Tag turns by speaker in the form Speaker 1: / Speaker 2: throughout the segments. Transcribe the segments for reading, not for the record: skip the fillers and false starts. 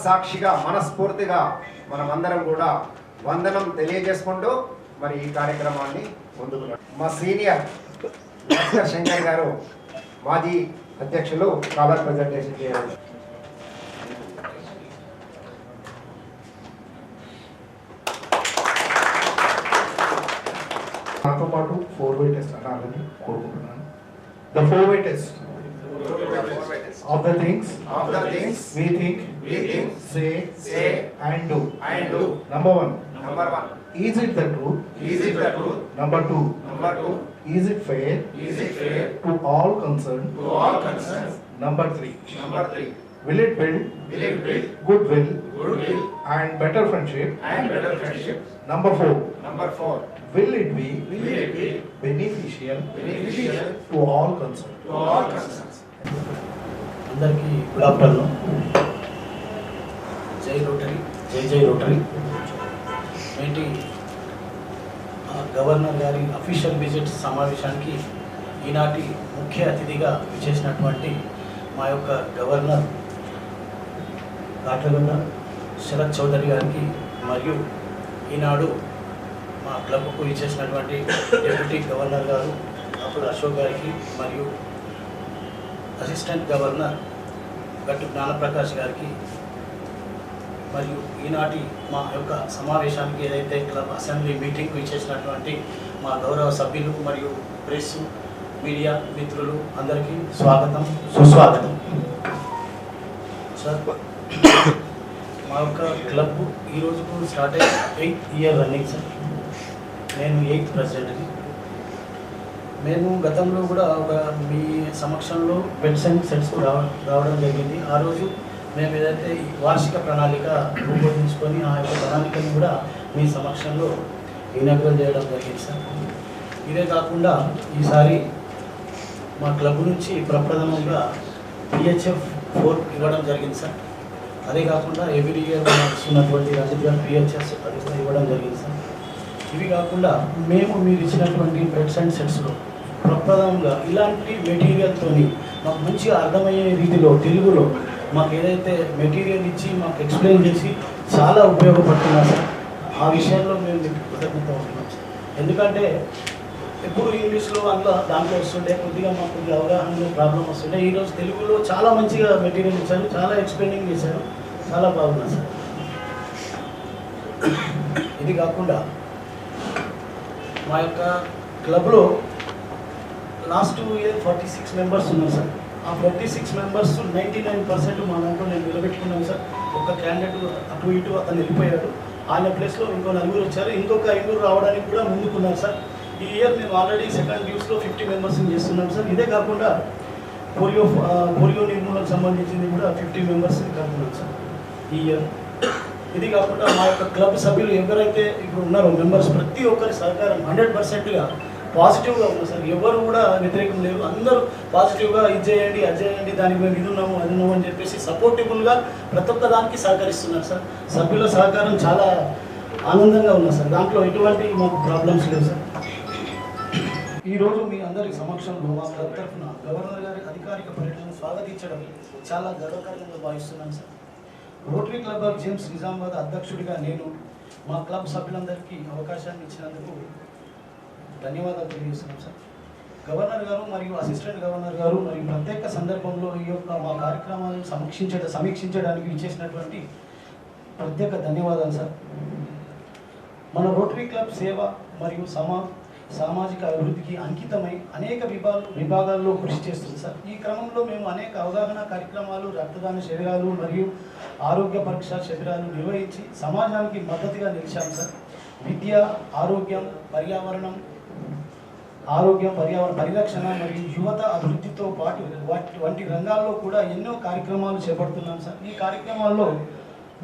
Speaker 1: సాక్షిగా మనస్ఫూర్తిగా మనమందరం కూడా వందనం తెలియజేసుకుంటూ మరి ఈ కార్యక్రమాన్ని ముందుకు మా సీనియర్ డాక్టర్ శంకర్ గారు మాజీ అధ్యక్షులు కాలర్ ప్రజెంటేషన్ చేయాలి.
Speaker 2: నాతో పాటు 4-way టెస్ట్ అనాలని కోరుకుంటున్నాను. The 4-way test of the things we think, say and do. Number 1, is it the truth? Number 2, is it fair to all concerned? Number 3, will it build goodwill and better friendship? Number 4, will it be beneficial to all concerned?
Speaker 3: అందరికీ good afternoon. జై rotary, జై rotary. ఏంటి governor గారి official visit సమావేశానికి ఈనాటి ముఖ్య అతిథిగా చేసినటువంటి మా యొక్క గవర్నర్ కాట్రగొండ శరత్ చౌదరి గారికి మరియు ఈనాడు మా క్లబ్కు ఇచ్చేసినటువంటి డిప్యూటీ గవర్నర్ గారు అప్పుడు అశోక్ గారికి మరియు అసిస్టెంట్ గవర్నర్ గట్టు జ్ఞానప్రకాష్ గారికి మరియు ఈనాటి మా యొక్క సమావేశానికి ఏదైతే క్లబ్ అసెంబ్లీ మీటింగ్కు ఇచ్చేసినటువంటి మా గౌరవ సభ్యులు మరియు ప్రెస్ మీడియా మిత్రులు అందరికీ స్వాగతం, సుస్వాగతం. సార్, మా యొక్క క్లబ్ ఈరోజుకు స్టార్ట్ అయ్యి 8th ఇయర్ రన్నింగ్ సార్. నేను 8th ప్రెసిడెంట్ని. మేము గతంలో కూడా ఒక మీ సమక్షంలో బెడ్స్ అండ్ సెట్స్కు రావడం జరిగింది. ఆ రోజు మేము ఏదైతే వార్షిక ప్రణాళిక రూపొందించుకొని ఆ యొక్క ప్రణాళికను కూడా మీ సమక్షంలో ఇనాగ్రేట్ చేయడం జరిగింది సార్. ఇదే కాకుండా ఈసారి మా క్లబ్ నుంచి ప్రప్రథమంగా PHF 4 ఇవ్వడం జరిగింది సార్. అదే కాకుండా ఎవ్రీ ఇయర్ ఇస్తున్నటువంటి రాజకీయ PHS అది కూడా ఇవ్వడం జరిగింది సార్. ఇవి కాకుండా మీరు ఇచ్చినటువంటి బెడ్స్ అండ్ సెట్స్లో ప్రప్రథమంగా ఇలాంటి మెటీరియల్తో మాకు మంచిగా అర్థమయ్యే రీతిలో తెలుగులో మాకు ఏదైతే మెటీరియల్ ఇచ్చి మాకు ఎక్స్ప్లెయిన్ చేసి చాలా ఉపయోగపడుతున్నారు సార్. ఆ విషయంలో మేము కృతజ్ఞత ఉంటున్నాం సార్. ఎందుకంటే ఎప్పుడు ఇంగ్లీష్లో దాంట్లో వస్తుండే కొద్దిగా మాకు కొద్దిగా అవగాహనలో ప్రాబ్లం వస్తుండే. ఈరోజు తెలుగులో చాలా మంచిగా మెటీరియల్ ఇచ్చారు, చాలా ఎక్స్ప్లెయినింగ్ చేశారు, చాలా బాగున్నారు సార్. ఇది కాకుండా మా యొక్క క్లబ్లో లాస్ట్ ఇయర్ 46 మెంబర్స్ ఉన్నారు సార్. ఆ 46 మెంబర్స్ 99% మా దాంట్లో నేను నిలబెట్టుకున్నాను సార్. ఒక క్యాండిడేట్ అటు ఇటు అతను వెళ్ళిపోయాడు, ఆయన ప్లేస్లో ఇంకో 4 వచ్చారు, ఇంకొక 5 రావడానికి కూడా ముందుకున్నారు సార్. ఈ ఇయర్ మేము ఆల్రెడీ సెకండ్ డ్యూస్లో 50 మెంబర్స్ని చేస్తున్నాం సార్. ఇదే కాకుండా పోలియో నిర్మూలనకు సంబంధించింది కూడా 50 మెంబర్స్ని కలుపుతున్నాం సార్ ఈ ఇయర్. ఇది కాకుండా మా యొక్క క్లబ్ సభ్యులు ఎవరైతే ఇప్పుడు ఉన్నారో మెంబర్స్ ప్రతి ఒక్కరి సహకారం 100%గా పాజిటివ్గా ఉన్నారు సార్. ఎవరు కూడా వ్యతిరేకం లేరు, అందరూ పాజిటివ్గా ఇది చేయండి అది చేయండి దానికి మేము ఇది ఉన్నాము అది ఉన్నాము అని చెప్పేసి సపోర్టిబుల్గా ప్రతి ఒక్క దానికి సహకరిస్తున్నారు సార్. సభ్యుల సహకారం చాలా ఆనందంగా ఉన్నారు సార్. దాంట్లో ఎటువంటి మాకు ప్రాబ్లమ్స్ లేవు సార్. ఈరోజు మీ అందరి సమక్షంలో మా క్లబ్ తరఫున గవర్నర్ గారి అధికారిక పర్యటనను స్వాగతించడం చాలా గర్వకారణంగా భావిస్తున్నాను sir. Rotary club of James Nizamabad అధ్యక్షుడిగా నేను మా క్లబ్ సభ్యులందరికీ అవకాశాన్ని ఇచ్చినందుకు ధన్యవాదాలు తెలియజేస్తున్నాం సార్. గవర్నర్ గారు మరియు అసిస్టెంట్ గవర్నర్ గారు మరియు ప్రత్యేక సందర్భంలో ఈ యొక్క మా కార్యక్రమాలను సమీక్షించడానికి ఇచ్చేసినటువంటి ప్రత్యేక ధన్యవాదాలు సార్. మన రోటరీ క్లబ్ సేవ మరియు సామాజిక అభివృద్ధికి అంకితమై అనేక విభాగాల్లో కృషి చేస్తుంది సార్. ఈ క్రమంలో మేము అనేక అవగాహన కార్యక్రమాలు, రక్తదాన శిబిరాలు మరియు ఆరోగ్య పరీక్ష శిబిరాలు నిర్వహించి సమాజానికి మద్దతుగా నిలిచాము సార్. విద్య, ఆరోగ్యం, పర్యావరణ పరిరక్షణ మరియు యువత అభివృద్ధితో పాటు వంటి రంగాల్లో కూడా ఎన్నో కార్యక్రమాలు చేపడుతున్నాం సార్. ఈ కార్యక్రమాల్లో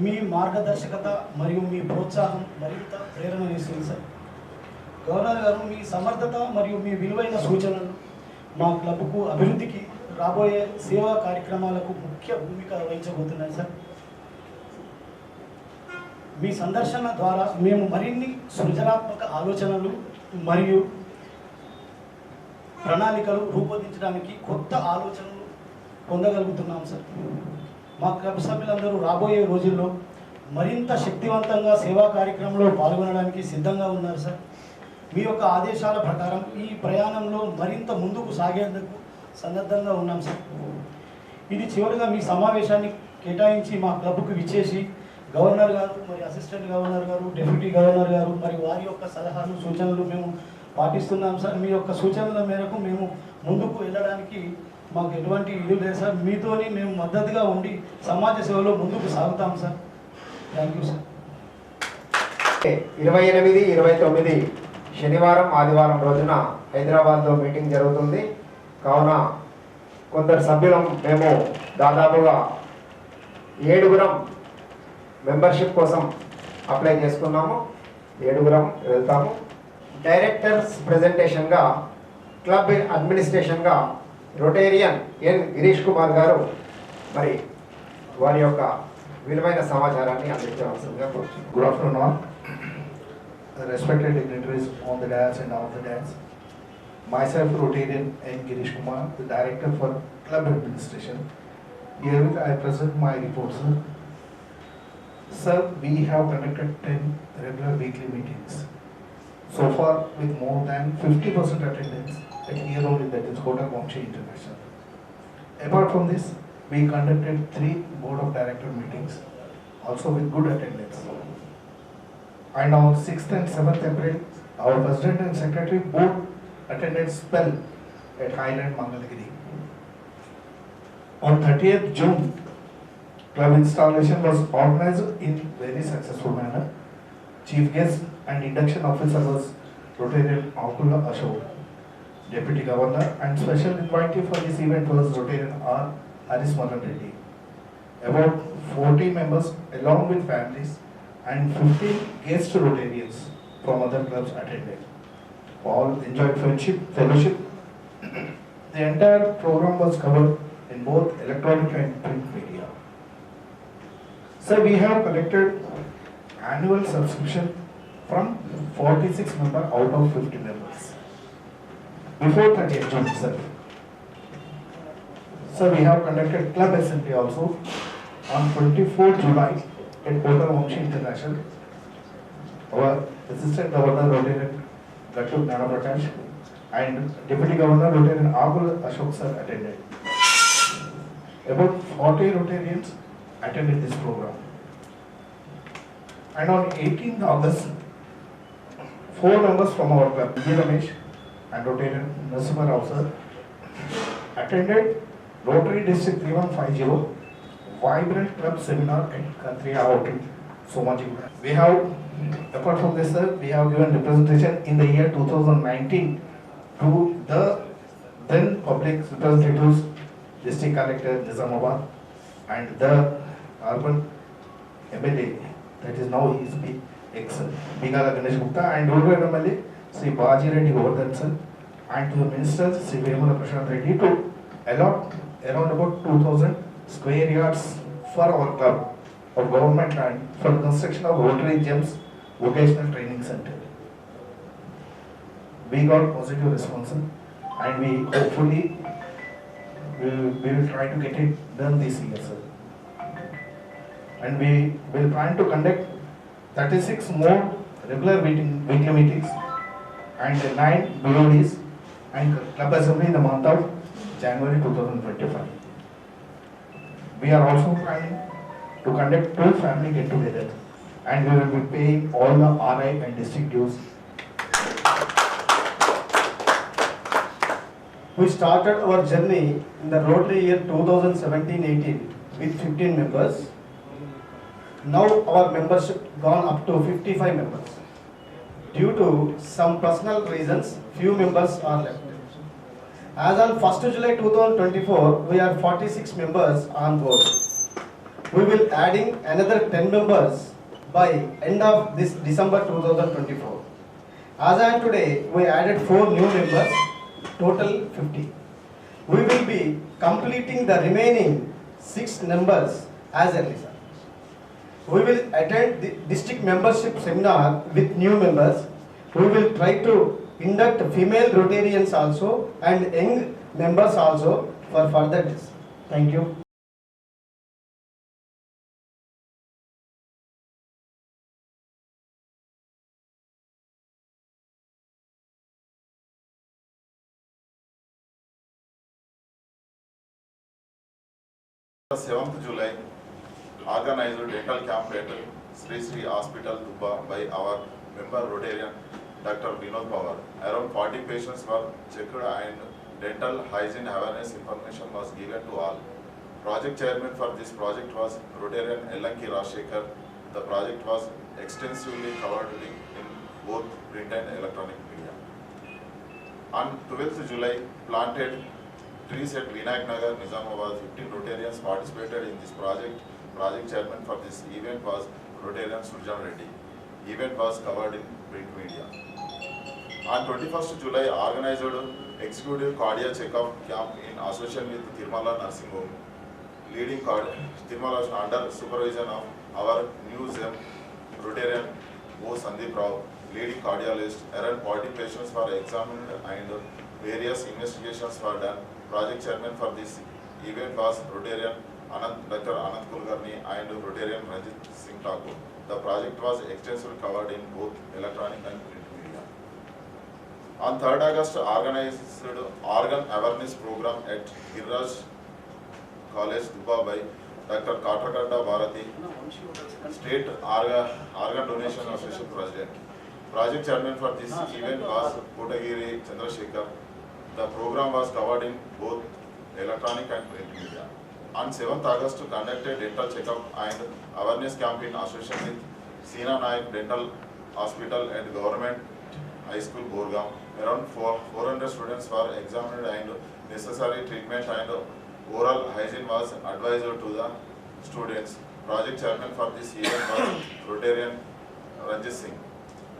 Speaker 3: మీ మార్గదర్శకత మరియు మీ ప్రోత్సాహం మరింత ప్రేరణ ఇస్తుంది సార్. గవర్నర్ గారు మీ సమర్థత మరియు మీ విలువైన సూచనలు మా క్లబ్కు అభివృద్ధికి రాబోయే సేవా కార్యక్రమాలకు ముఖ్య భూమిక వహించబోతున్నాయి సార్. మీ సందర్శన ద్వారా మేము మరిన్ని సృజనాత్మక ఆలోచనలు మరియు ప్రణాళికలు రూపొందించడానికి కొత్త ఆలోచనలు పొందగలుగుతున్నాం సార్. మా క్లబ్ సభ్యులందరూ రాబోయే రోజుల్లో మరింత శక్తివంతంగా సేవా కార్యక్రమంలో పాల్గొనడానికి సిద్ధంగా ఉన్నారు సార్. మీ యొక్క ఆదేశాల ప్రకారం ఈ ప్రయాణంలో మరింత ముందుకు సాగేందుకు సన్నద్ధంగా ఉన్నాం సార్. ఇది చివరిగా మీ సమావేశాన్ని కేటాయించి మా క్లబ్కు విచ్చేసి గవర్నర్ గారు, మరి అసిస్టెంట్ గవర్నర్ గారు, డిప్యూటీ గవర్నర్ గారు, మరి వారి యొక్క సలహాలు సూచనలు మేము పాటిస్తున్నాం సార్. మీ యొక్క సూచనల మేరకు మేము ముందుకు వెళ్ళడానికి మాకు ఎటువంటి ఇది లేదు సార్. మీతోని మేము మద్దతుగా ఉండి సమాజ సేవలో ముందుకు సాగుతాం సార్. Thank you sir.
Speaker 1: 28, 29 శనివారం ఆదివారం రోజున హైదరాబాద్లో మీటింగ్ జరుగుతుంది. కావున కొందరు సభ్యులం మేము దాదాపుగా 7 మెంబర్షిప్ కోసం అప్లై చేసుకున్నాము. 7 వెళ్తాము. డైరెక్టర్స్ ప్రెజెంటేషన్గా క్లబ్ అడ్మినిస్ట్రేషన్గా రొటేరియన్ ఎన్ గిరీష్ కుమార్ గారు మరి వారి యొక్క విలువైన సమాచారాన్ని అందించవలసిందిగా కోరుతున్నాను.
Speaker 2: Good afternoon all. Respected dignitaries on the dais and off the dais. Myself, Rotarian N. Girish Kumar, the Director for Club Administration. Herewith I present my report, sir. Sir, we have conducted 10 regular weekly meetings. So far, with more than 50% attendance at here only, that is Kota Vamshi International. Apart from this, we conducted 3 Board of Director meetings, also with good attendance. And on 6th and 7th April, our President and Secretary both attended spell at Highland Mangalagiri. On 30th June, club installation was organized in very successful manner. Chief guest and induction officer was Rotarian Akula Ashok. Deputy Governor and special invitee for this event was Rotarian R. Haris Madan Reddy. About 40 members along with families and 15 guest Rotarians from other clubs attended. All enjoyed friendship, fellowship. The entire program was covered in both electronic and print media. So we have collected annual subscription from 46 members out of 50 members. Before 30th June itself. So we have conducted club assembly also on 24th July at Kota Vamshi International. Our Assistant Governor Rotarian Gattu Gnana Prakash and Deputy Governor Rotarian Akul Ashok sir attended. About 40 Rotarians attended this program. And on 18th August, 4 members from our club, Vijay Ramesh and Rotarian Narasimha Rao sir, attended Rotary District 3150 Vibrant Club Seminar at Katriya Hotel, Somaji. We have, apart from this sir, we have given representation in the year 2019 to the then public representatives, District Collector Nizamabad and the urban MLA, that is now he is ex Bigala Ganesh Gupta, and rural MLA Sri Baji Reddy Govardhan sir, and to the ministers Sri Vemula Prashant Reddy to allot around about 2000 square yards for our club of government land for the construction of Rotary Gems Vocational Training Center. We got positive response and we hopefully we will try to get it done this year, sir. And we will plan to conduct 36 more regular weekly meetings and 9 BODs and club assembly in the month of January 2025. We are also planning to conduct 2 family get-together and we will be paying all the RI and district dues.
Speaker 3: We started our journey in the Rotary year 2017-18 with 15 members. Now our membership gone up to 55 members. Due to some personal reasons, few members are left. As on 1st July 2024, we are 46 members on board. We will adding another 10 members by end of this December 2024. As on today, we added 4 new members, total 50. We will be completing the remaining 6 members as early, sir. We will attend the district membership seminar with new members. We will try to induct female Rotarians also and young members also for further this. Thank you.
Speaker 4: 7th July, organized dental camp at Sri Sri Hospital, Dubba by our member Rotarian Dr. Vinod Pawar. Around 40 patients were checked and dental hygiene awareness information was given to all. Project chairman for this project was Rotarian Ellanki Rashekar. The project was extensively covered in both print and electronic media. On 12th July, planted trees at Vinayak Nagar, Nizamabad. 15 Rotarians participated in this project. Project chairman for this event was Rotarian Surjan Reddy. Event was covered in print media. On 21st July, organized executive cardiac checkup camp in association with Tirumala Nursing Home. Leading Tirumala under supervision of our new ZEM Rotarian O. Sandeep Rao, leading cardiologist. Around 40 patients were examined and various investigations were done. Project chairman for this event was Rotarian Dr. Anand Kulkarni and Rotarian Ranjit Singh Thakur. The project was extensively covered in both electronic and print media. On 3rd August, organized organ awareness program at Girraj College, Dubba by Dr. Katragadda Bharati, State Organ Donation Association President. Project chairman for this event was Kotagiri Chandrasekhar. The program was covered in both electronic and print media. On 7th August, conducted dental checkup and awareness camp in association with Seena Naik Dental Hospital and Government High School, Borgam. Around 400 students were examined and necessary treatment and oral hygiene was advised to the students. Project chairman for this event was Rotarian Ranjit Singh.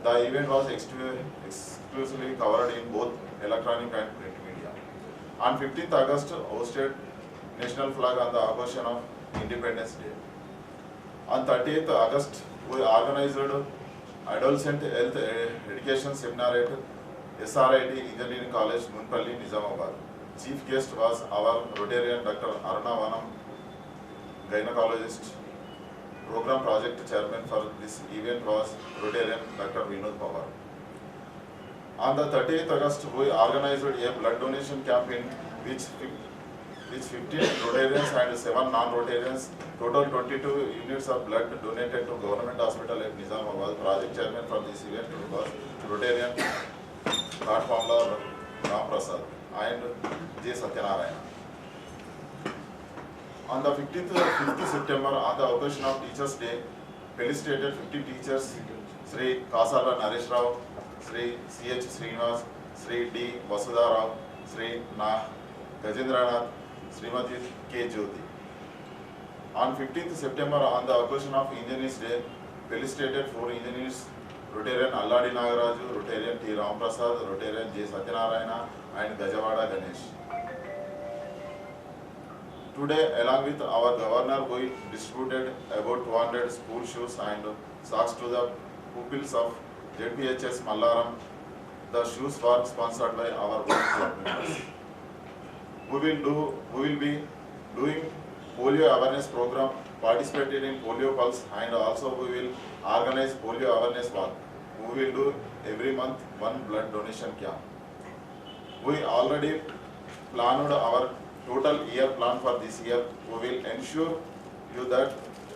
Speaker 4: The event was exclusively covered in both electronic and print media. On 15th August, hosted national flag on the occasion of Independence Day. On 30th August, we organized adolescent health education seminar at SRIT Engineering College, Munpalli, Nizamabad. Chief guest was our Rotarian Dr. Aruna Vanam, gynecologist. Program project chairman for this event was Rotarian Dr. Vinod Pawar. On the 30th August, we organized a blood donation camp in which 15 Rotarians and 7 non-Rotarians, total 22 units of blood donated to Government Hospital at Nizamabad. Project chairman for this event was Rotarian Platformla Ram Prasad and J. Satyanarayana. On the 5th September, on the occasion of Teachers' Day, felicitated 50 teachers, Sri Kasala Naresh Rao, Sri C.H. Srinivas, Sri D. Vasudha Rao, Sri Na Gajendranath, Srimati K. Jyoti. On 15th September, on the occasion of Engineers' Day, felicitated 4 engineers, Rotarian Alladi Nagaraju, Rotarian T. Ram Prasad, Rotarian J. Satyanarayana and Gajawada Ganesh. Today, along with our governor, we distributed about 200 school shoes and socks to the pupils of ZPHS Mallaram. The shoes were sponsored by our club members. We will be doing polio awareness program, participated in polio pulse, and also we will organize polio awareness walk. We will do every month one blood donation camp. We already planned our total year plan for this year. We will ensure you that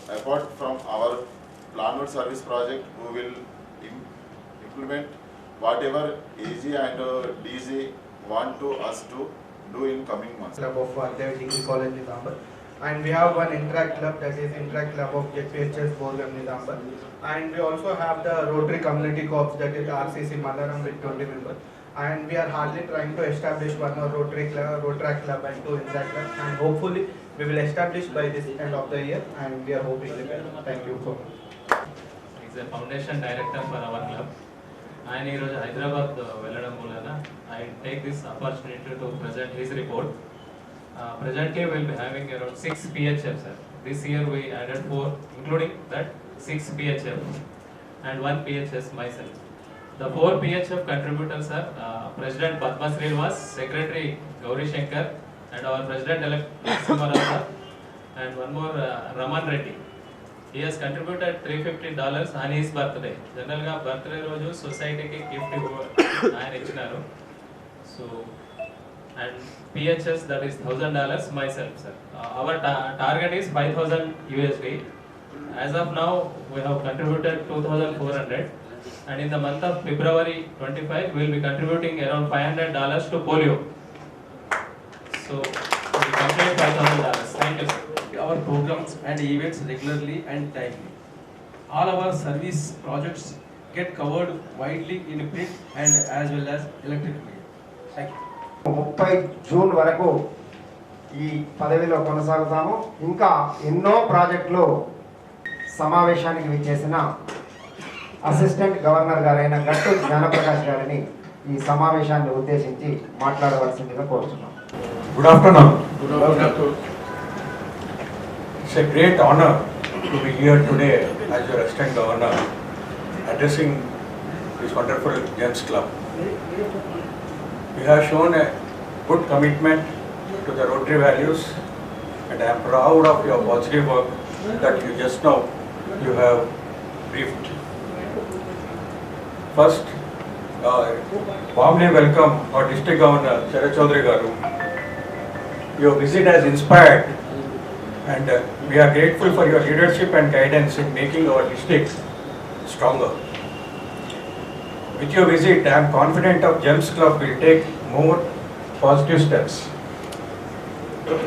Speaker 4: apart from our planned service project, we will implement whatever AG and DG want to us to do in coming months.
Speaker 5: Club of Devi Degree College, Nizamabad. And we have one Interact Club, that is Interact Club of ZPHS Borgam, Nizamabad. And we also have the Rotary Community Corps, that is RCC Mallaram with 20 members. And we are hardly trying to establish one more Rotary Club and 2 Interact Club. And hopefully we will establish by this end of the year, and we are hoping to get. Thank you so much.
Speaker 6: He is a foundation director for our club. ఆయన ఈరోజు హైదరాబాద్ వెళ్ళడం వలన I take this opportunity to present his report. Presently we will be having around 6 PHFs. This year we added 4, including that 6 PHF and 1 PHS myself. The 4 PHF contributors are President Padma Srinivas, Secretary Gauri Shankar, and our President-elect Narasimha and one more Raman Reddy. He has contributed $350 on his birthday. Generally, birthday roju society ki gift ఆయన ఇచ్చినారు. So and PHS, that is $1,000 myself, sir. Our target is 5,000 USD. As of now, we have contributed 2,400, and in the month of February 25, we will be contributing around $500 to polio. So we complete $5,000. Thank you, sir.
Speaker 7: Our programs and events regularly and timely. All our service projects get covered widely in print and as well as electronic media. Thank you.
Speaker 1: 30 June వరకు ఈ పదవిలో కొనసాగుతాము. ఇంకా ఎన్నో ప్రాజెక్టులు సమావేశానికి విచ్చేసిన assistant governor గారైన గట్టు జ్ఞానప్రకాష్ గారిని ఈ సమావేశాన్ని ఉద్దేశించి మాట్లాడవలసిందిగా కోరుతున్నాం.
Speaker 8: Good afternoon. Good afternoon. It's a great honor to be here today as your assistant governor addressing this wonderful GEMS club. You have shown a good commitment to the Rotary values, and I am proud of your positive work that you just now you have briefed. First, warmly welcome our district governor Sharat Chaudhary Garu. Your visit has inspired, and we are grateful for your leadership and guidance in making our district stronger. With your visit, I am confident of GEMS Club will take more positive steps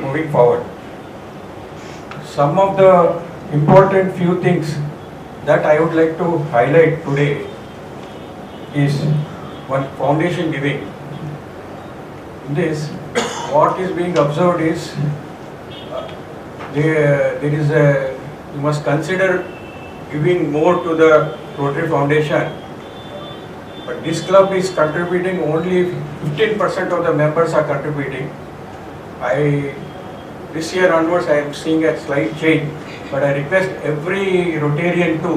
Speaker 8: moving forward. Some of the important few things that I would like to highlight today is one, foundation giving. In this, what is being observed is there is a, you must consider giving more to the Rotary Foundation. But this club is contributing only 15% of the members are contributing. This year onwards I am seeing a slight change, but I request every Rotarian to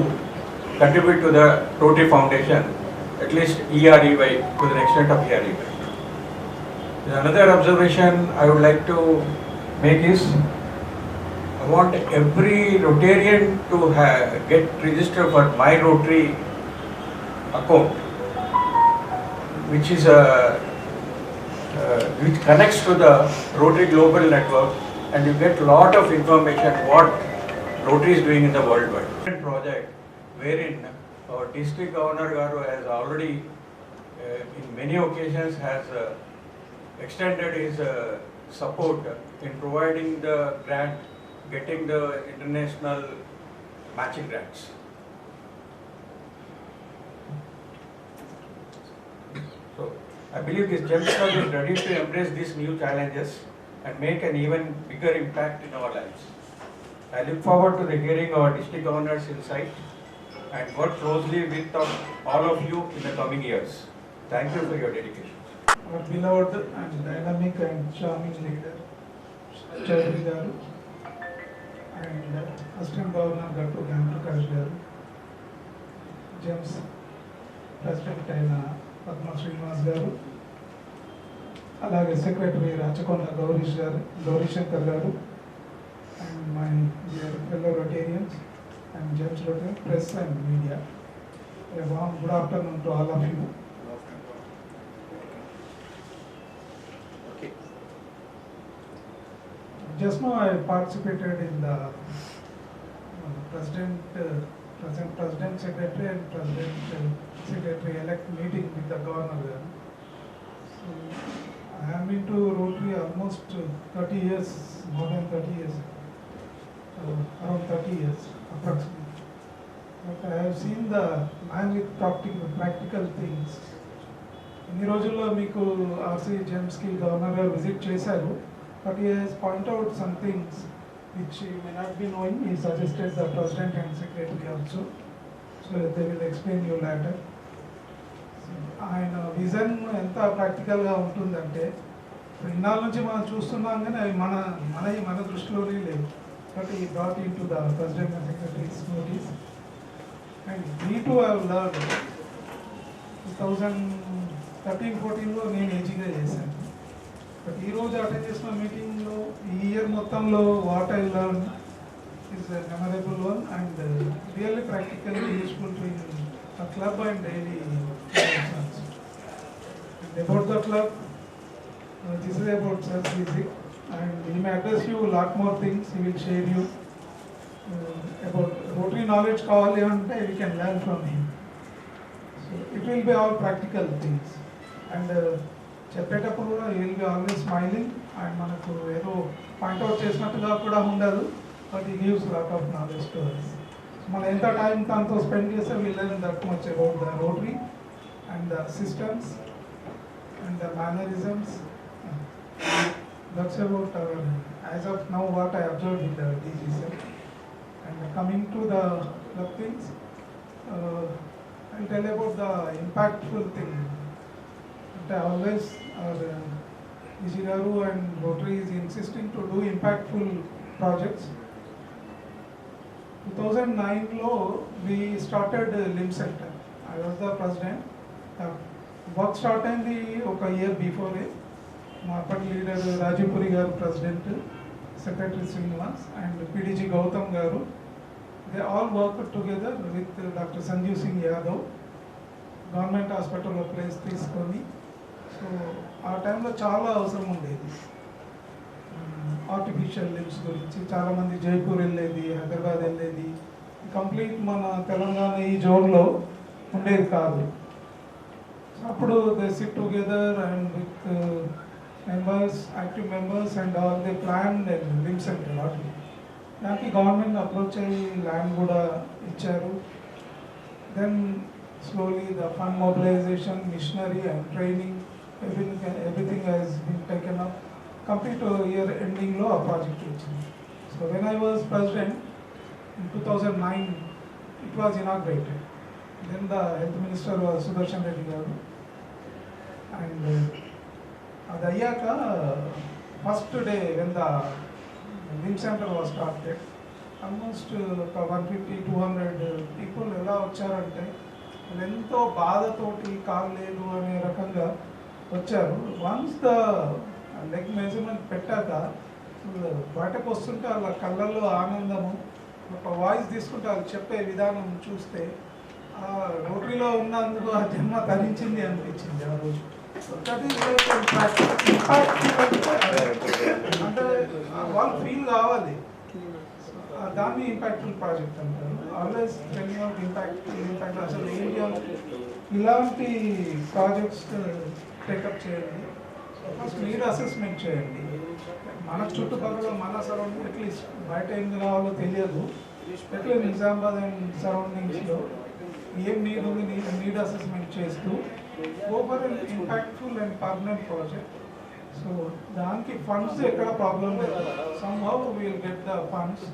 Speaker 8: contribute to the Rotary Foundation, at least EREY, to the extent of EREY. Another observation I would like to make is, I want every Rotarian to get registered for My Rotary account, which is which connects to the Rotary Global Network, and you get lot of information what Rotary is doing in the worldwide. Project wherein our district governor Garu has already in many occasions has extended his support in providing the grant, getting the international matching grants. So I believe this GEMS Club is ready to embrace these new challenges and make an even bigger impact in our lives. I look forward to the hearing our district governor's insight and work closely with all of you in the coming years. Thank you for your dedication.
Speaker 2: Our beloved and dynamic and charming leader, Chaudhary Garu, and Assistant Governor Gattu Gnanaprakash Garu, GEMS President అయిన పద్మ శ్రీనివాస్ గారు, అలాగే secretary Rachakonda Gauri Shankar గారు, and my dear fellow Rotarians and GEMS Rotary press and media. A warm good afternoon to all of you. Just now I participated in the President Secretary and President Secretary-elect meeting with the Governor. So I am into Rotary almost 30 years, more than 30 years, around 30 years approximately. But I have seen the man with practical things. ఇన్ని రోజుల్లో మీకు RC జెమ్స్కి governor గారు visit చేశారు, but he has pointed out some things which you may not be knowing. He suggested the President and Secretary also, so they will explain you later. ఆయన vision ఎంత ప్రాక్టికల్గా ఉంటుందంటే, ఇన్నాళ్ళ నుంచి మనం చూస్తున్నాం కానీ అవి మన దృష్టిలోనే లేవు. బట్ ఈ brought in to the President and Secretary's notice, and we too have learned. 2013-14లో నేను ఏజీగా చేశాను, బట్ ఈరోజు అటెండ్ చేసిన మీటింగ్లో ఈ ఇయర్ మొత్తంలో what I learn is a memorable one and really practically useful to a club and daily functions. And about the club,
Speaker 9: This is about Sir CC, and he may address you a lot more things. He will share you about Rotary knowledge. We can learn from him. So it will be all practical things, and చెప్పేటప్పుడు కూడా he will be always smiling, and మనకు ఏదో point out చేసినట్టుగా కూడా ఉండదు, but he gives lot of knowledge to us. So మనం ఎంత time తనతో స్పెండ్ చేస్తే we learn that much about the Rotary and the systems and the mannerisms. That's about as of now what I observed in the DGC. And coming to the things, I'll tell about the impactful thing. Always Ijigaru and Rotary is insisting to do impactful projects. 2009 lo we started Limb Center. I was the president. Work started a year before it. మా అప్పటి leader రాజీవ్పురి గారు president, secretary Srinivas and PDG Gautam గారు, they all work together with doctor Sanjeev Singh Yadav. Government హాస్పిటల్లో place తీసుకొని, so ఆ టైంలో చాలా అవసరం ఉండేది ఆర్టిఫిషియల్ లిమ్స్ గురించి. చాలామంది జైపూర్ వెళ్ళేది, హైదరాబాద్ వెళ్ళేది, కంప్లీట్ మన తెలంగాణ ఈ జోన్లో ఉండేది కాదు. అప్పుడు they SIT together and with members, active members and all, they planned a limb center. దానికి గవర్నమెంట్ అప్రోచ్ అయ్యి ల్యాండ్ కూడా ఇచ్చారు. Then slowly the fund mobilisation, machinery and training, everything has been taken up. Complete year ఎండింగ్లో ఆ project వచ్చింది. So when I was president in 2009 it was inaugurated. Then the health minister was Sudarshan Reddy garu. And అది అయ్యాక first day when the limb centre was started, almost ఒక 150-200 people ఎలా వచ్చారంటే ఎంతో బాధతోటి కాలు లేదు అనే రకంగా వచ్చారు. వన్స్ ద లెగ్ మెజర్మెంట్ పెట్టాక బయటకు వస్తుంటే వాళ్ళ కళ్ళల్లో ఆనందము, ఒక వాయిస్ తీసుకుంటే వాళ్ళు చెప్పే విధానం చూస్తే రోటరీలో ఉన్నందుకు ఆ జన్మ తరించింది అనిపించింది ఆ రోజు. అంటే వాళ్ళు ఫీల్ కావాలి, దాన్ని ఇంపాక్ట్ఫుల్ ప్రాజెక్ట్ అంటారు. ఆల్వేస్ టెలింగ్ అవుట్ ఇంపాక్ట్ అసలు ఏరియా ఇలాంటి ప్రాజెక్ట్స్ టేకప్ చేయండి. ఫస్ట్ నీడ్ అసెస్మెంట్ చేయండి. మన చుట్టుపక్కల మన సరౌండింగ్ అట్లీస్ట్ బయట ఏం కావాలో తెలియదు, అట్లీస్ట్ నిజామాబాద్ అండ్ సరౌండింగ్స్లో ఏం నీడ్ ఉంది నీడ్ అసెస్మెంట్ చేస్తూ over impactful and permanent project. So దానికి ఫండ్స్ ఎక్కడ ప్రాబ్లం లేదు, somehow will get the funds,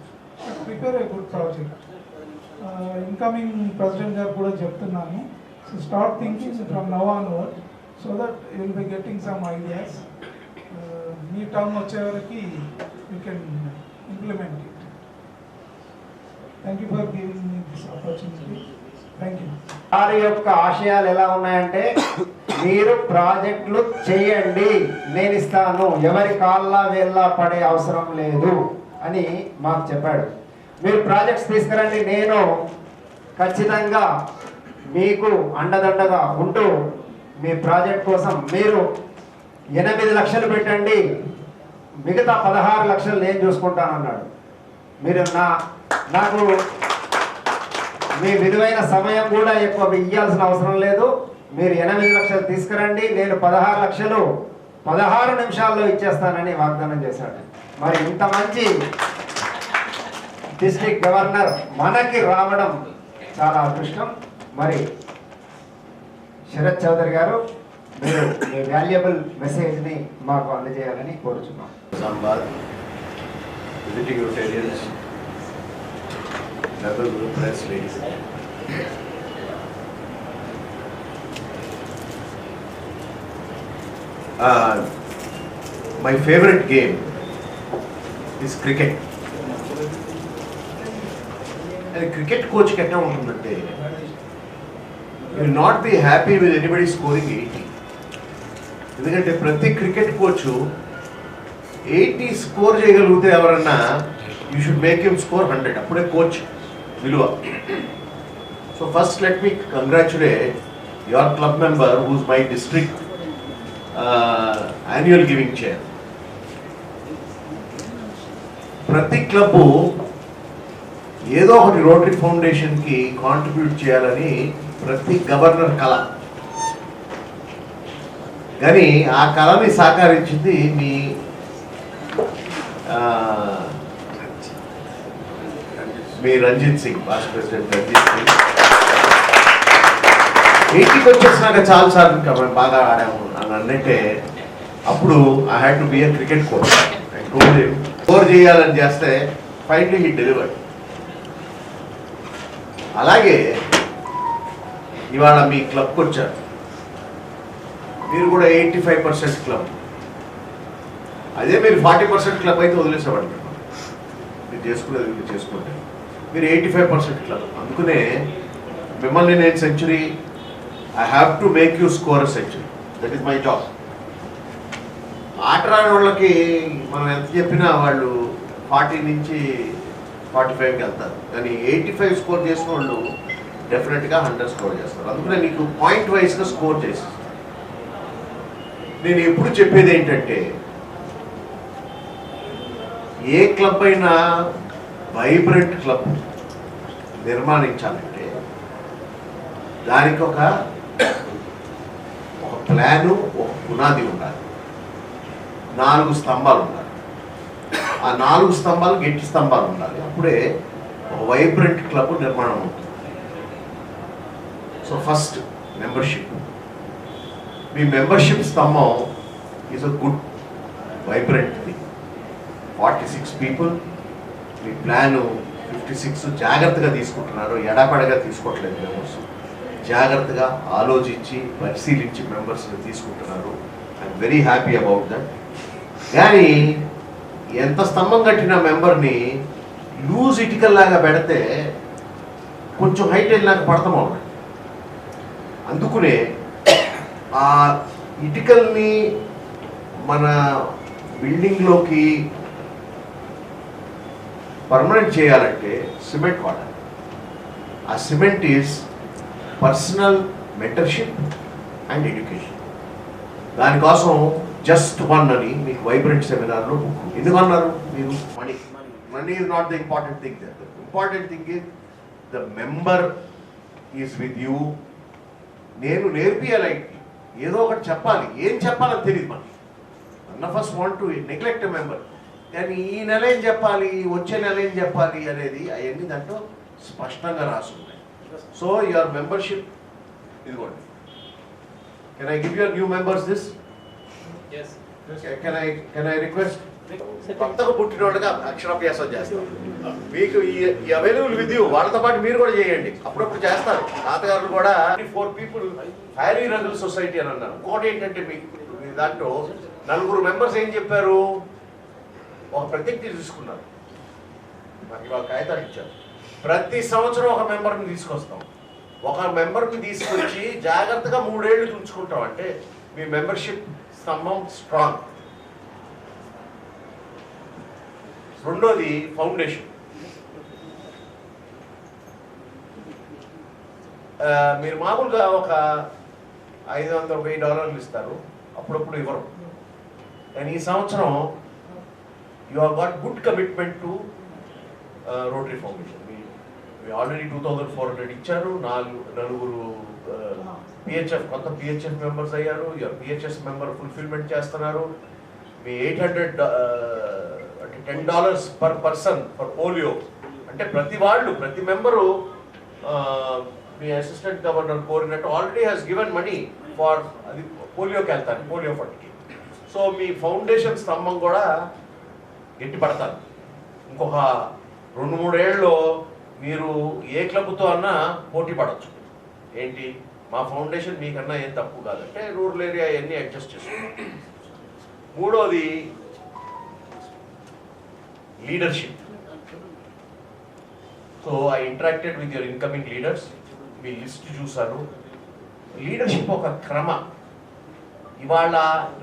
Speaker 9: prepare a good project. Incoming president గారు కూడా చెప్తున్నాను, so start thinking from now onward so that you will be getting some ideas. Me term వచ్చే వరకు you can implement it. Thank you for giving me this opportunity.
Speaker 1: వారి యొక్క ఆశయాలు ఎలా ఉన్నాయంటే, మీరు ప్రాజెక్టులు చేయండి, నేను ఇస్తాను, ఎవరి కాళ్ళ వేళ్ళ పడే అవసరం లేదు అని మాకు చెప్పాడు. మీరు ప్రాజెక్ట్స్ తీసుకురండి, నేను ఖచ్చితంగా మీకు అండదండగా ఉంటూ మీ ప్రాజెక్ట్ కోసం మీరు 8 లక్షలు పెట్టండి, మిగతా 16 లక్షలు నేను చూసుకుంటానన్నాడు. మీరు నాకు మీ విలువైన సమయం కూడా ఎక్కువ ఇవ్వాల్సిన అవసరం లేదు, మీరు 8 లక్షలు తీసుకురండి, నేను 16 లక్షలు 16 నిమిషాల్లో ఇచ్చేస్తానని వాగ్దానం చేశాడు. మరి ఇంత మంచి డిస్ట్రిక్ట్ గవర్నర్ మనకి రావడం చాలా అదృష్టం. మరి శరత్ చౌదరి గారు, మీరు మీ వాల్యుబుల్ మెసేజ్ని మాకు అందజేయాలని కోరుచున్నాం.
Speaker 10: Zambad, visiting Rotarians, members of the press, ladies and gentlemen. My favorite game is cricket. And a cricket coach can now you will not be happy with anybody scoring 80. ఎందుకంటే ప్రతి క్రికెట్ కోచ్ 80 స్కోర్ చేయగలిగితే ఎవరన్నా you should make him score 100. అప్పుడే coach విలువ. So first let me congratulate your club member whose my district annual giving చేయాలి. ప్రతి club ఏదో ఒకటి రోటరీ ఫౌండేషన్కి కాంట్రిబ్యూట్ చేయాలని ప్రతి గవర్నర్ కళ. కానీ ఆ కళని సాకారించింది మీ రంజిత్ సింగ్, వైస్ ప్రెసిడెంట్ రంజిత్ సింగ్. 80కి వచ్చేసినాక చాలా సార్లు ఇంకా మేము బాగా ఆడాము అని అన్నట్టే అప్పుడు I had to be a cricket coach. Score చేయాలని చేస్తే ఫైనలీ హీ డెలివర్డ్. అలాగే ఇవాళ మీ క్లబ్కి వచ్చారు, మీరు కూడా 85% క్లబ్. అదే మీరు 40% క్లబ్ అయితే వదిలేసేవాళ్ళు. మీరు చేసుకునేది మీరు చేసుకుంటే మీరు 85% క్లబ్. అందుకనే మిమ్మల్ని నేను century, I have to make you score a century. That is my job. ఆట రాని వాళ్ళకి మనం ఎంత చెప్పినా వాళ్ళు 40 నుంచి 45కి వెళ్తారు. కానీ 85 స్కోర్ చేసిన వాళ్ళు డెఫినెట్గా 100 స్కోర్ చేస్తారు. అందుకనే నీకు పాయింట్ వైజ్గా స్కోర్ చేసి నేను ఎప్పుడు చెప్పేది ఏంటంటే, ఏ క్లబ్ అయినా వైబ్రెంట్ క్లబ్ నిర్మాణించాలంటే దానికి ఒక ప్లాను, ఒక పునాది ఉండాలి, 4 స్తంభాలు ఉండాలి. ఆ 4 స్తంభాలు గట్టి స్తంభాలు ఉండాలి. అప్పుడే ఒక వైబ్రెంట్ క్లబ్ నిర్మాణం అవుతుంది. So first membership. మీ మెంబర్షిప్ స్తంభం is a good vibrant thing. 46 people. మీ ప్లాను 56 జాగ్రత్తగా తీసుకుంటున్నారు, ఎడపడగా తీసుకోవట్లేదు. మెంబర్స్ జాగ్రత్తగా ఆలోచించి పరిశీలించి మెంబర్స్ని తీసుకుంటున్నారు. I'm very happy about that. కానీ ఎంత స్తంభం కట్టిన మెంబర్ని లూజ్ ఇటికల్లాగా పెడితే కొంచెం హైట్ వెళ్ళినాక పడతాం. అందుకునే ఆ ఇటికల్ని మన బిల్డింగ్లోకి పర్మనెంట్ చేయాలంటే సిమెంట్ వాడాలి. ఆ cement is personal mentorship and education. దానికోసం జస్ట్ వన్ అని మీకు వైబ్రెంట్ సెమినార్లో బుక్. ఎందుకన్నారు మీరు? Money is not the important thing. The important thing is the member is with you. నేను నేర్పియాలి, ఏదో ఒకటి చెప్పాలి. ఏం చెప్పాలని తెలియదు మనకి. None of us want to neglect a member. కానీ ఈ నెల ఏం చెప్పాలి, వచ్చే నెల ఏం చెప్పాలి అనేది అవన్నీ దాంట్లో స్పష్టంగా రాసున్నాయి. సో యువర్ మెంబర్షిప్ ఇదిగోండి. Can I give your new members this? Can I request? కొత్తగా పుట్టిన వాళ్ళగా అక్షరాభ్యాసం చేస్తాం. మీకు ఈ అవైలబుల్ విత్ యూ, వాళ్ళతో పాటు మీరు కూడా చేయండి. అప్పుడప్పుడు చేస్తారు. తాతగారులు కూడా 4 పీపుల్ హ్యారీ రంగుల సొసైటీ అని అన్నారు. ఇంకోటి ఏంటంటే మీకు దాంట్లో 4 మెంబర్స్ ఏం చెప్పారు, ఒక ప్రతిజ్ఞ తీసుకున్నారు. నాకు ఇవాళ కాగితాలు ఇచ్చారు. ప్రతి సంవత్సరం ఒక మెంబర్ని తీసుకొస్తాం. ఒక మెంబర్ని తీసుకొచ్చి జాగ్రత్తగా 3 ఏళ్ళు ఉంచుకుంటాం. అంటే మీ మెంబర్షిప్ స్తంభం స్ట్రాంగ్. రెండోది ఫౌండేషన్. మీరు మామూలుగా ఒక $500-1000 ఇస్తారు, అప్పుడప్పుడు ఇవ్వరు. కానీ ఈ సంవత్సరం you have got good commitment to rotary foundation. Me already 2400 ఇచ్చారు. 4 పిహెచ్ఎఫ్ కొత్త పిహెచ్ఎఫ్ మెంబర్స్ అయ్యారు. పిహెచ్ఎస్ మెంబర్ ఫుల్ఫిల్మెంట్ చేస్తున్నారు. మీ $800 అంటే $10 పర్ పర్సన్ ఫర్ పోలియో. అంటే ప్రతి మెంబరు మీ అసిస్టెంట్ గవర్నర్ కోరినట్టు already has given money for అది పోలియోకి వెళ్తాను, పోలియో ఫండ్కి. సో మీ ఫౌండేషన్ స్తంభం కూడా గట్టి పడతారు. ఇంకొక 2-3 ఏళ్ళలో మీరు ఏ క్లబ్తో అన్నా పోటీ పడవచ్చు. ఏంటి, మా ఫౌండేషన్ మీకన్నా ఏం తప్పు కాదంటే రూరల్ ఏరియా అవన్నీ అడ్జస్ట్ చేసుకుంటాం. మూడోది leadership. So I interacted with your incoming leaders. Me list చూశాను. లీడర్షిప్ ఒక క్రమ. ఇవాళ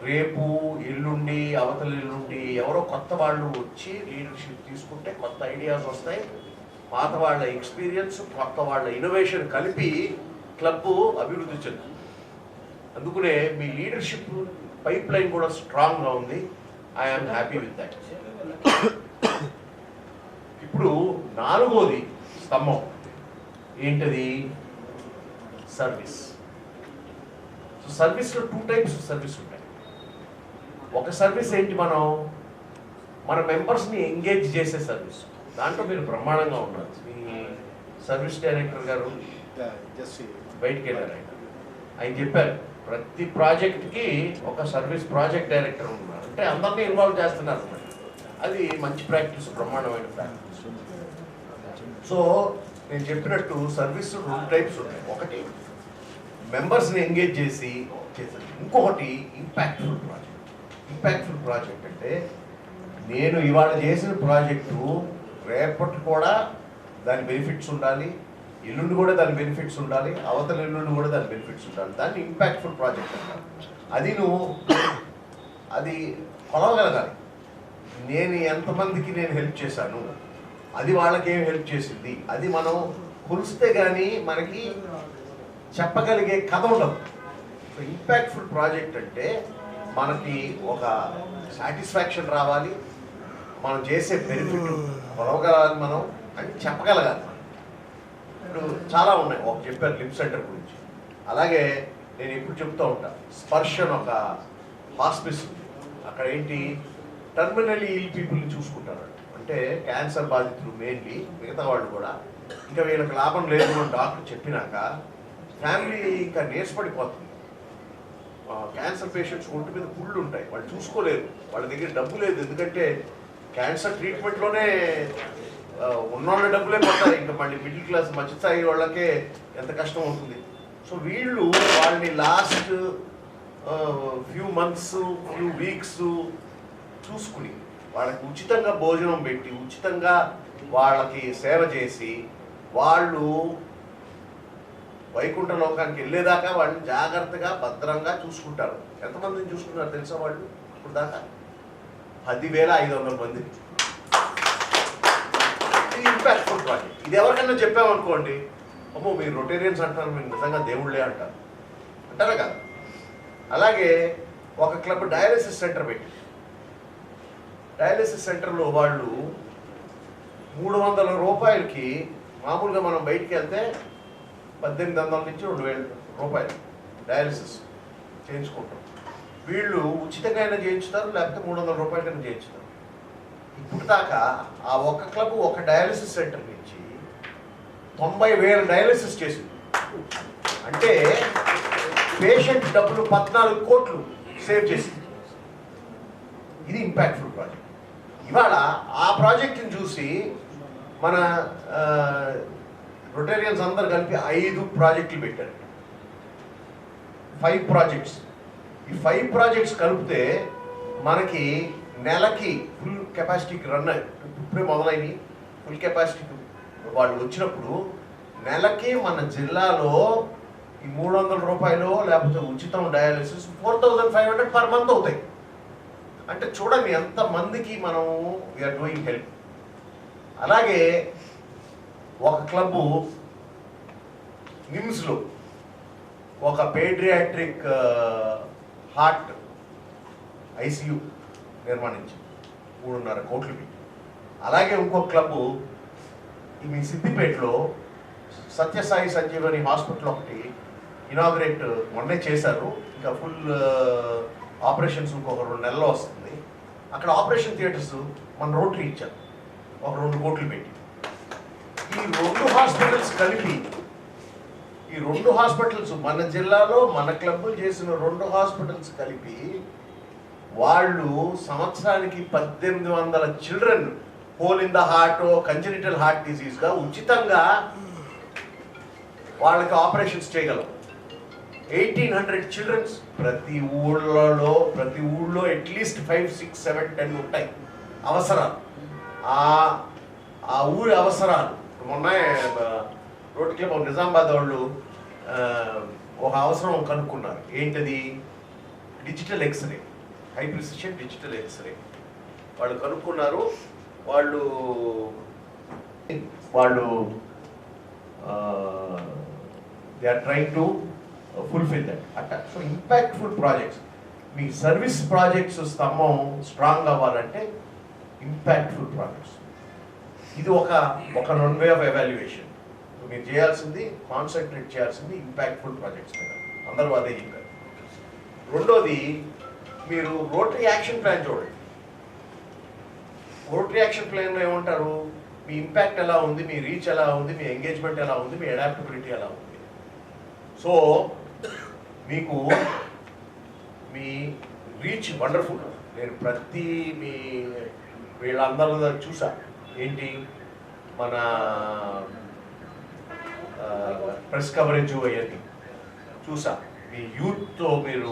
Speaker 10: రేపు ఎల్లుండి అవతల ఎల్లుండి ఎవరో కొత్త వాళ్ళు వచ్చి లీడర్షిప్ తీసుకుంటే కొత్త ఐడియాస్ వస్తాయి. పాత వాళ్ళ ఎక్స్పీరియన్స్, కొత్త వాళ్ళ ఇన్నోవేషన్ కలిపి క్లబ్ అభివృద్ధి చెందుతుంది. అందుకనే మీ లీడర్షిప్ పైప్ లైన్ కూడా స్ట్రాంగ్గా ఉంది. I'm happy with that. ఇప్పుడు 4వది స్తంభం ఏంటది? సర్వీస్. సో సర్వీస్లో 2 టైప్స్ సర్వీస్ ఉంటాయి. ఒక సర్వీస్ ఏంటి, మన మెంబర్స్ని ఎంగేజ్ చేసే సర్వీస్. దాంట్లో మీరు బ్రహ్మాండంగా ఉన్నారు. మీ సర్వీస్ డైరెక్టర్ గారు బయటికి వెళ్ళారు. ఆయన చెప్పారు ప్రతి ప్రాజెక్ట్కి ఒక సర్వీస్ ప్రాజెక్ట్ డైరెక్టర్ ఉన్నారు. అంటే అందరినీ ఇన్వాల్వ్ చేస్తున్నారు. అది మంచి ప్రాక్టీస్, బ్రహ్మాండమైన ప్రాక్టీస్. సో నేను చెప్పినట్టు సర్వీస్ 2 టైప్స్ ఉంటాయి. ఒకటి మెంబర్స్ని ఎంగేజ్ చేసి చేసేది, ఇంకొకటి ఇంపాక్ట్ఫుల్ ప్రాజెక్ట్. ఇంపాక్ట్ఫుల్ ప్రాజెక్ట్ అంటే నేను ఇవాళ చేసిన ప్రాజెక్టు రేపటి కూడా దాని బెనిఫిట్స్ ఉండాలి, ఎల్లుండి కూడా దాని బెనిఫిట్స్ ఉండాలి, అవతల ఎల్లుండి కూడా దాని బెనిఫిట్స్ ఉండాలి. దాన్ని ఇంపాక్ట్ఫుల్ ప్రాజెక్ట్ అంటారు. అది కొలవగలగాలి. నేను ఎంతమందికి నేను హెల్ప్ చేశాను, అది వాళ్ళకి ఏం హెల్ప్ చేసింది, అది మనం కొలిస్తే కానీ మనకి చెప్పగలిగే కథ ఉండదు. సో ఇంపాక్ట్ఫుల్ ప్రాజెక్ట్ అంటే మనకి ఒక సాటిస్ఫాక్షన్ రావాలి, మనం చేసే బెనిఫిట్ కొలవగలగాలి, మనం అని చెప్పగలగాలి. ఇప్పుడు చాలా ఉన్నాయి. ఒక చెప్పారు లిప్ సెంటర్ గురించి. అలాగే నేను ఎప్పుడు చెప్తూ ఉంటాను, స్పర్శ అని ఒక హాస్పిస్ ఉంది. అక్కడ ఏంటి, టర్మినల్లీ ఇల్ పీపుల్ని చూసుకుంటారు. అంటే క్యాన్సర్ బాధితులు మెయిన్లీ, మిగతా వాళ్ళు కూడా. ఇంకా వీళ్ళకి లాభం లేదు అని డాక్టర్ చెప్పినాక ఫ్యామిలీ ఇంకా నీరసపడిపోతుంది. క్యాన్సర్ పేషెంట్స్ ఒంటి మీద పుళ్ళు ఉంటాయి, వాళ్ళు చూసుకోలేరు, వాళ్ళ దగ్గర డబ్బు లేదు. ఎందుకంటే క్యాన్సర్ ట్రీట్మెంట్లోనే ఉన్నోళ్ళ డబ్బులే పోతాయి. ఇంకా మళ్ళీ మిడిల్ క్లాస్ మధ్యస్థాయి వాళ్ళకే ఎంత కష్టం అవుతుంది. సో వీళ్ళు వాళ్ళని last few months, few weeks చూసుకుని వాళ్ళకి ఉచితంగా భోజనం పెట్టి, ఉచితంగా వాళ్ళకి సేవ చేసి, వాళ్ళు వైకుంఠ లోకానికి వెళ్ళేదాకా వాళ్ళని జాగ్రత్తగా భద్రంగా చూసుకుంటారు. ఎంతమందిని చూసుకున్నారు తెలుసా వాళ్ళు ఇప్పుడు దాకా? 10,500 మందిని. ఇది ఇంపాక్ట్ఫుల్ ప్రాజెక్ట్. ఇది ఎవరికైనా చెప్పామనుకోండి, అమ్మో మీరు రొటేరియన్స్ అంటారు, మీరు నిజంగా దేవుళ్ళే అంటారు. అంటారా కదా? అలాగే ఒక క్లబ్ డయాలసిస్ సెంటర్ పెట్టి, డయాలసిస్ సెంటర్లో వాళ్ళు 300 రూపాయలకి, మామూలుగా మనం బయటికి వెళ్తే 1800 నుంచి 2000 రూపాయలు డయాలసిస్ చేయించుకుంటాం. వీళ్ళు ఉచితంగా అయినా చేయించుతారు, లేకపోతే 300 రూపాయలకైనా చేయించుతారు. ఇప్పుడు దాకా ఆ ఒక్క క్లబ్ ఒక డయాలసిస్ సెంటర్ నుంచి 90,000 డయాలసిస్ చేసింది. అంటే పేషెంట్ డబ్బులు 14 కోట్లు సేవ్ చేసింది. ఇది ఇంపాక్ట్ఫుల్ ప్రాజెక్ట్. ఇవాళ ఆ ప్రాజెక్ట్ని చూసి మన రొటేరియన్స్ అందరు కలిపి 5 ప్రాజెక్టులు పెట్టారు. 5 ప్రాజెక్ట్స్. ఈ 5 ప్రాజెక్ట్స్ కలిపితే మనకి నెలకి ఫుల్ కెపాసిటీకి రన్ ఇప్పుడే మొదలైనవి. ఫుల్ కెపాసిటీకి వాళ్ళు వచ్చినప్పుడు నెలకి మన జిల్లాలో ఈ 300 రూపాయలు లేకపోతే ఉచితం డయాలసిస్ 4,500 పర్ మంత్ అవుతాయి. అంటే చూడండి ఎంతమందికి మనం వీఆర్ డూయింగ్ హెల్ప్. అలాగే ఒక క్లబ్బు నిమ్స్లో ఒక పేడియాట్రిక్ హార్ట్ ఐసియు నిర్మాణించింది 3.5 కోట్లు పెట్టి. అలాగే ఇంకో క్లబ్బు మీ సిద్దిపేటలో సత్యసాయి సంజీవని హాస్పిటల్ ఒకటి ఇనాగ్రేట్ మొన్నే చేశారు. ఇంకా ఫుల్ ఆపరేషన్స్ ఇంకొక 2 నెలల్లో వస్తుంది. అక్కడ ఆపరేషన్ థియేటర్స్ మన రోటరీ ఇచ్చారు ఒక 2 కోట్లు పెట్టి. ఈ 2 హాస్పిటల్స్ కలిపి, ఈ 2 హాస్పిటల్స్ మన జిల్లాలో మన క్లబ్బులు చేసిన 2 హాస్పిటల్స్ కలిపి వాళ్ళు సంవత్సరానికి 1,800 children hole in the heart, congenital heart డిసీజ్గా ఉచితంగా వాళ్ళకి ఆపరేషన్స్ చేయగలం. 1,800 చిల్డ్రన్స్. ప్రతి ఊళ్ళో అట్లీస్ట్ 5, 6, 7, 10 ఉంటాయి అవసరాలు. ఆ ఊరి అవసరాలు. మొన్న రోడ్ క్లబ్ నిజామాబాద్ వాళ్ళు ఒక అవసరం కనుక్కున్నారు. ఏంటది? Digital X-ray, high precision digital X-ray వాళ్ళు కనుక్కున్నారు. వాళ్ళు they are trying to fulfil that. అట్లా. So impactful projects. మీ సర్వీస్ ప్రాజెక్ట్స్ స్తంభం స్ట్రాంగ్ అవ్వాలంటే ఇంపాక్ట్ఫుల్ ప్రాజెక్ట్స్. ఇది ఒక రన్ వే ఆఫ్ ఎవాల్యుయేషన్. మీరు చేయాల్సింది, కాన్సన్ట్రేట్ చేయాల్సింది ఇంపాక్ట్ఫుల్ ప్రాజెక్ట్స్ మీద. అందరూ అదే చెప్పారు. రెండోది, మీరు రోటరీ యాక్షన్ ప్లాన్ చూడండి. రోటరీ యాక్షన్ ప్లాన్లో ఏమంటారు, మీ ఇంపాక్ట్ ఎలా ఉంది, మీ రీచ్ ఎలా ఉంది, మీ ఎంగేజ్మెంట్ ఎలా ఉంది, మీ అడాప్టబిలిటీ ఎలా ఉంది. సో మీకు మీ రీచ్ వండర్ఫుల్. నేను ప్రతి వీళ్ళందరూ చూసా. ఏంటి, మన ప్రెస్ కవరేజ్ అవన్నీ చూసా. మీ యూత్తో మీరు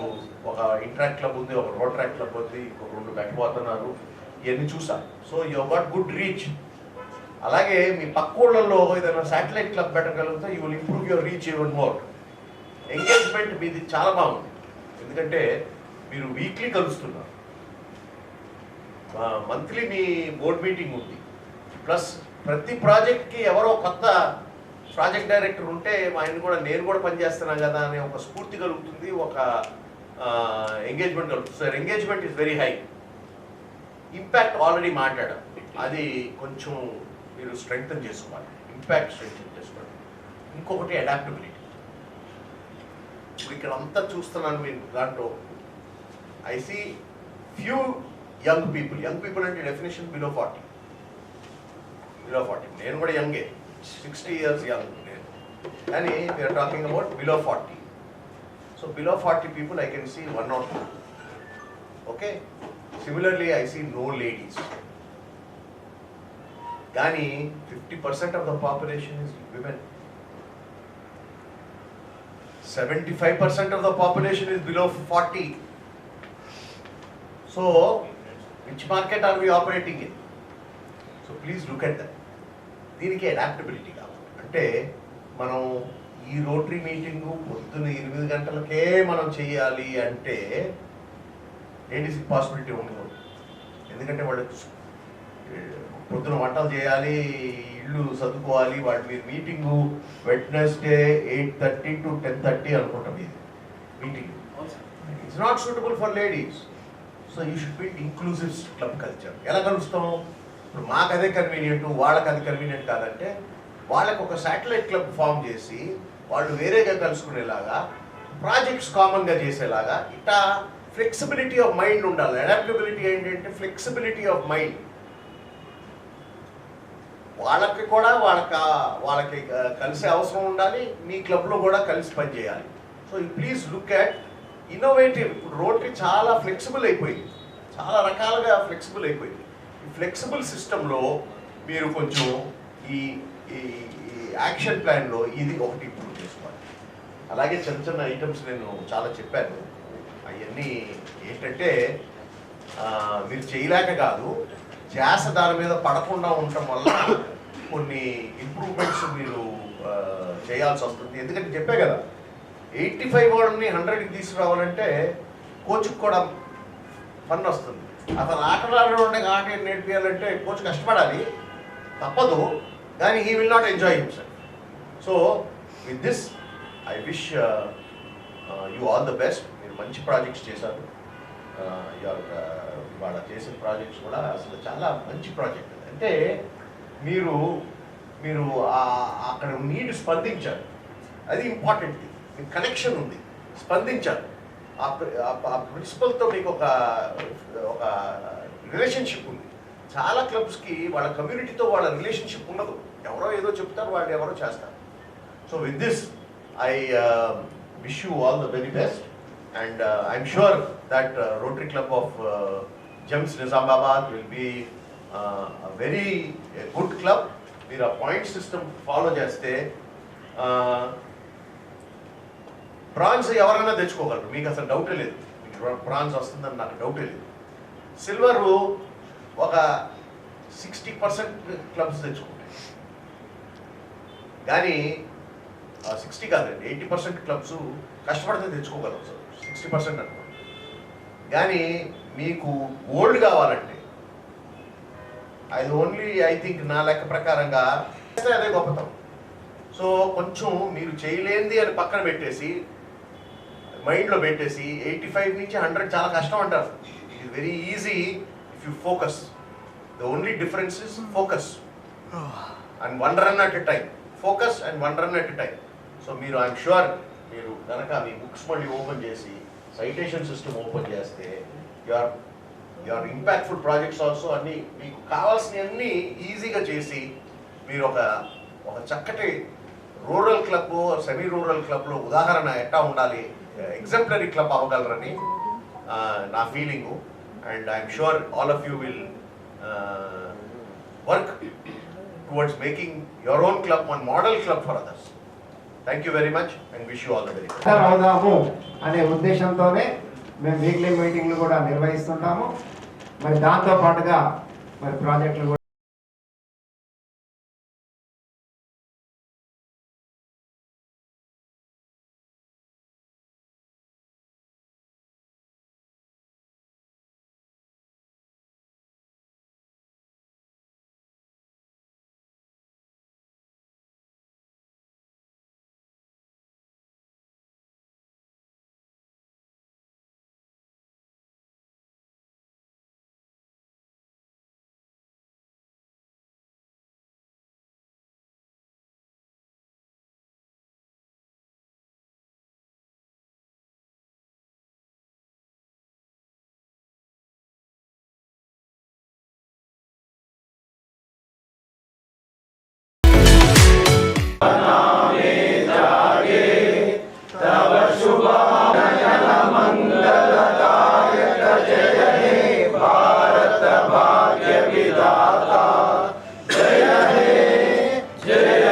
Speaker 10: ఒక ఇంట్రాక్ట్ క్లబ్ ఉంది, ఒక రోటరీ క్లబ్ ఉంది, ఇంకొక 2 పెట్టబోతున్నారు, ఇవన్నీ చూసా. So you got good reach. అలాగే మీ పక్క ఊళ్ళల్లో ఏదైనా శాటిలైట్ క్లబ్ పెట్టగలిగితే you will improve your reach even more. Engagement మీది చాలా బాగుంది, ఎందుకంటే మీరు వీక్లీ కలుస్తున్నారు, మంత్లీ మీ బోర్డ్ మీటింగ్ ఉంది, ప్లస్ ప్రతి ప్రాజెక్ట్కి ఎవరో కొత్త ప్రాజెక్ట్ డైరెక్టర్ ఉంటే ఆయన కూడా నేను కూడా పనిచేస్తున్నాను కదా అనే ఒక స్ఫూర్తి కలుగుతుంది, ఒక ఎంగేజ్మెంట్ కలుగుతుంది. Sir engagement is very high. Impact already మాట్లాడాం, అది కొంచెం మీరు స్ట్రెంగ్తన్ చేసుకోవాలి, ఇంపాక్ట్ స్ట్రెంగ్తన్ చేసుకోవాలి. ఇంకొకటి అడాప్టబిలిటీ. ఇప్పుడు ఇక్కడ అంతా చూస్తున్నాను మీరు దాంట్లో I see few young people. Young people అంటే డెఫినేషన్ బిలో 40. నేను కూడా యంగే, 60 years యంగ్ నేను, కానీ we are talking about below 40. So below 40 people I can see 1 or 2. Okay, similarly I see no ladies. కానీ 50% of the population is women. 75% of the population is below 40. So, which market are we operating in? So please look at that. దీనికి adaptability కావాలి. అంటే మనం ఈ rotary meeting పొద్దున్న 8 గంటలకే మనం చేయాలి అంటే లేడీస్కి పాసిబిలిటీ ఉండదు. ఎందుకంటే వాళ్ళు పొద్దున వంటలు చేయాలి, ఇల్లు చదువుకోవాలి. వాళ్ళు మీరు మీటింగు వెడ్నెస్డే 8:30 to 10:30 అనుకుంటాం. ఇది meeting it's not suitable for ladies. So you should build inclusive club culture. ఎలా కలుస్తాం? ఇప్పుడు మాకు అదే కన్వీనియంట్, వాళ్ళకి అది కన్వీనియంట్ కాదంటే వాళ్ళకి ఒక శాటిలైట్ క్లబ్ ఫామ్ చేసి వాళ్ళు వేరేగా కలుసుకునేలాగా, ప్రాజెక్ట్స్ కామన్గా చేసేలాగా, ఇట్లా ఫ్లెక్సిబిలిటీ ఆఫ్ మైండ్ ఉండాలి. అడాప్టబిలిటీ ఏంటంటే ఫ్లెక్సిబిలిటీ ఆఫ్ మైండ్. వాళ్ళకి కూడా వాళ్ళకి కలిసే అవసరం ఉండాలి, మీ క్లబ్లో కూడా కలిసి పనిచేయాలి. So you please look at innovative. ఇప్పుడు రోటరీ చాలా ఫ్లెక్సిబుల్ అయిపోయింది, చాలా రకాలుగా ఫ్లెక్సిబుల్ అయిపోయింది. ఈ ఫ్లెక్సిబుల్ సిస్టంలో మీరు కొంచెం ఈ యాక్షన్ ప్లాన్లో ఇది ఒకటి ఇంప్రూవ్ చేసుకోవాలి. అలాగే చిన్న చిన్న ఐటమ్స్ నేను చాలా చెప్పాను. అవన్నీ ఏంటంటే మీరు చేయలేక కాదు, ధ్యాస దాని మీద పడకుండా ఉండటం వల్ల కొన్ని ఇంప్రూవ్మెంట్స్ మీరు చేయాల్సి వస్తుంది. ఎందుకంటే చెప్పే కదా, 85 వాళ్ళని 100కి తీసుకురావాలంటే కోచ్కి కూడా ఫన్ వస్తుంది. అతను ఆటలాడే ఆట నేర్పించాలంటే కోచ్ కష్టపడాలి, తప్పదు, కానీ he will not enjoy himself. So with this I wish you all the best. మీరు మంచి ప్రాజెక్ట్స్ చేశారు. ఇవాళ చేసిన ప్రాజెక్ట్స్ కూడా అసలు చాలా మంచి ప్రాజెక్ట్. అంటే మీరు అక్కడ నీడ్ స్పందించారు, అది ఇంపార్టెంట్. మీకు కనెక్షన్ ఉంది, స్పందించారు. ఆ ప్రిన్సిపల్తో మీకు ఒక రిలేషన్షిప్ ఉంది. చాలా క్లబ్స్కి వాళ్ళ కమ్యూనిటీతో వాళ్ళ రిలేషన్షిప్ ఉండదు. ఎవరో ఏదో చెప్తారు, వాళ్ళు ఎవరో చేస్తారు. So with this I wish you all the very best. And I'm sure that Rotary Club of GEMS Nizamabad will be a very good club. మీరు ఆ పాయింట్ సిస్టమ్ ఫాలో చేస్తే బ్రాంజ్ ఎవరైనా తెచ్చుకోగలరు, మీకు అసలు డౌటే లేదు. మీకు బ్రాంజ్ వస్తుందని నాకు డౌటే లేదు. సిల్వరు ఒక 60% క్లబ్స్ తెచ్చుకుంటాయి, కానీ 60 కాదండి, 80% క్లబ్స్ కష్టపడితే తెచ్చుకోగలరు. సార్ 60% అనుకోండి. కానీ మీకు గోల్డ్ కావాలంటే అది ఓన్లీ ఐ థింక్ నా లెక్క ప్రకారంగా అదే గొప్పతనం. సో కొంచెం మీరు చేయలేంది అని పక్కన పెట్టేసి మైండ్లో పెట్టేసి 85 నుంచి 100 చాలా కష్టం అంటారు. It is very easy if you focus. The only difference is focus and 1 run at a time. Focus and 1 run at a time. So మీరు ఐఎమ్ షూర్ మీరు కనుక మీ బుక్స్ మళ్ళీ ఓపెన్ చేసి సైటేషన్ సిస్టమ్ ఓపెన్ చేస్తే your impactful projects also అన్నీ మీకు కావాల్సినవన్నీ ఈజీగా చేసి మీరు ఒక చక్కటి రూరల్ క్లబ్, సెమీ రూరల్ క్లబ్లో ఉదాహరణ ఎట్టా ఉండాలి, ఎగ్జాంపులరీ క్లబ్ అవ్వగలరని నా feeling. And I'm sure all of you will work towards making your own club one model club for others. Thank you very much and wish you all the very best.
Speaker 1: అవుదాము అనే ఉద్దేశంతోనే మేము weekly మీటింగ్లు కూడా నిర్వహిస్తుంటాము. మరి దాంతో పాటుగా మరి ప్రాజెక్టులు కూడా